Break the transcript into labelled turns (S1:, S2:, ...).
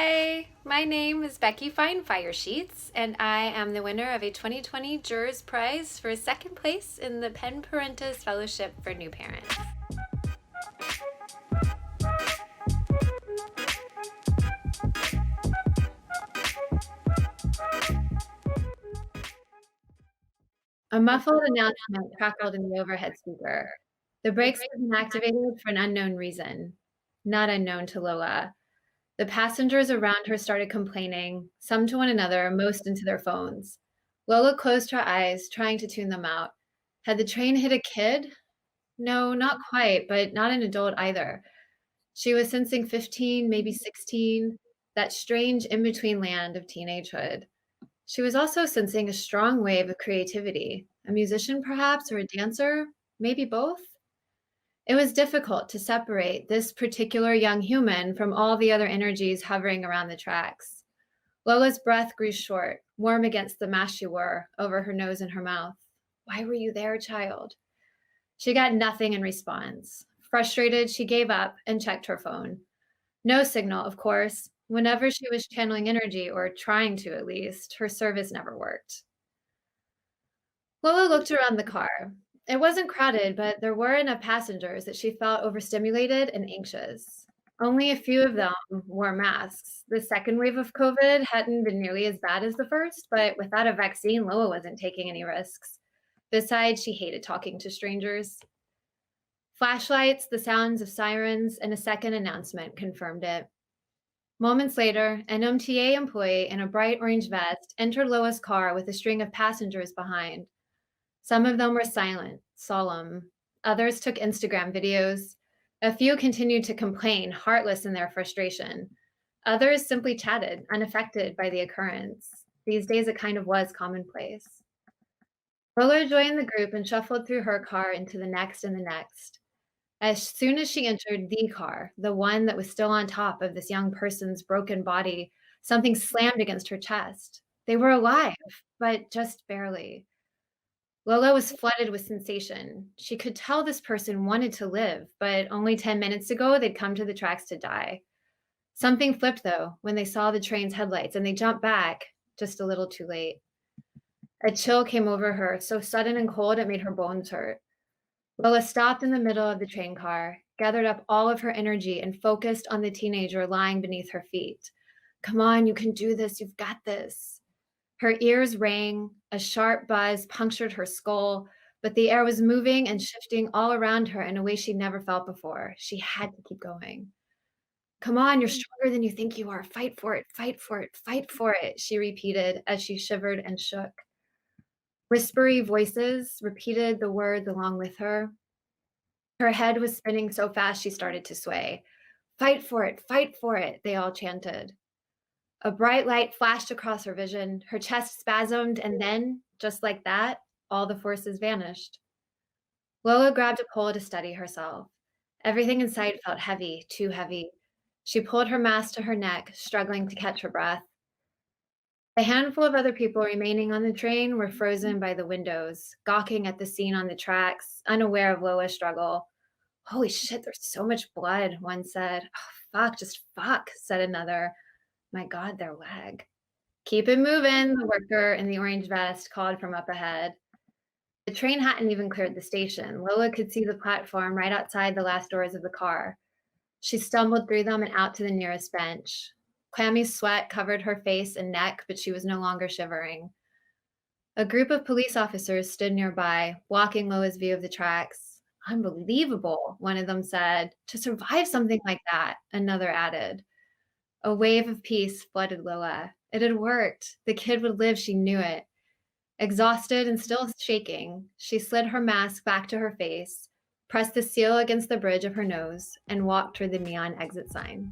S1: Hi, my name is Becky Fine-Firesheets, and I am the winner of a 2020 Jurors Prize for second place in the Pen Parentis Fellowship for new parents. A muffled announcement crackled in the overhead speaker. The brakes had been activated for an unknown reason, not unknown to Lola. The passengers around her started complaining, some to one another, most into their phones. Lola closed her eyes, trying to tune them out. Had the train hit a kid? No, not quite, but not an adult either. She was sensing 15, maybe 16, that strange in between land of teenagehood. She was also sensing a strong wave of creativity, a musician perhaps, or a dancer, maybe both. It was difficult to separate this particular young human from all the other energies hovering around the tracks. Lola's breath grew short, warm against the mask she wore over her nose and her mouth. Why were you there, child? She got nothing in response. Frustrated, she gave up and checked her phone. No signal, of course. Whenever she was channeling energy, or trying to at least, her service never worked. Lola looked around the car. It wasn't crowded, but there were enough passengers that she felt overstimulated and anxious. Only a few of them wore masks. The second wave of COVID hadn't been nearly as bad as the first, but without a vaccine, Lola wasn't taking any risks. Besides, she hated talking to strangers. Flashlights, the sounds of sirens, and a second announcement confirmed it. Moments later, an MTA employee in a bright orange vest entered Loa's car with a string of passengers behind. Some of them were silent, solemn. Others took Instagram videos. A few continued to complain, heartless in their frustration. Others simply chatted, unaffected by the occurrence. These days, it kind of was commonplace. Lola joined the group and shuffled through her car into the next and the next. As soon as she entered the car, the one that was still on top of this young person's broken body, something slammed against her chest. They were alive, but just barely. Lola was flooded with sensation. She could tell this person wanted to live, but only 10 minutes ago, they'd come to the tracks to die. Something flipped, though, when they saw the train's headlights, and they jumped back, just a little too late. A chill came over her, so sudden and cold it made her bones hurt. Lola stopped in the middle of the train car, gathered up all of her energy, and focused on the teenager lying beneath her feet. Come on, you can do this. You've got this. Her ears rang. A sharp buzz punctured her skull, but the air was moving and shifting all around her in a way she'd never felt before. She had to keep going. Come on, you're stronger than you think you are. Fight for it, fight for it, fight for it, she repeated as she shivered and shook. Whispery voices repeated the words along with her. Her head was spinning so fast she started to sway. Fight for it, they all chanted. A bright light flashed across her vision, her chest spasmed, and then, just like that, all the forces vanished. Lola grabbed a pole to steady herself. Everything in sight felt heavy, too heavy. She pulled her mask to her neck, struggling to catch her breath. A handful of other people remaining on the train were frozen by the windows, gawking at the scene on the tracks, unaware of Lola's struggle. Holy shit, there's so much blood, one said. Oh, fuck, just fuck, said another. My God, their leg. Keep it moving, the worker in the orange vest called from up ahead. The train hadn't even cleared the station. Lola could see the platform right outside the last doors of the car. She stumbled through them and out to the nearest bench. Clammy sweat covered her face and neck, but she was no longer shivering. A group of police officers stood nearby, blocking Lola's view of the tracks. Unbelievable, one of them said. To survive something like that, another added. A wave of peace flooded Lola. It had worked. The kid would live, she knew it. Exhausted and still shaking, she slid her mask back to her face, pressed the seal against the bridge of her nose, and walked toward the neon exit sign.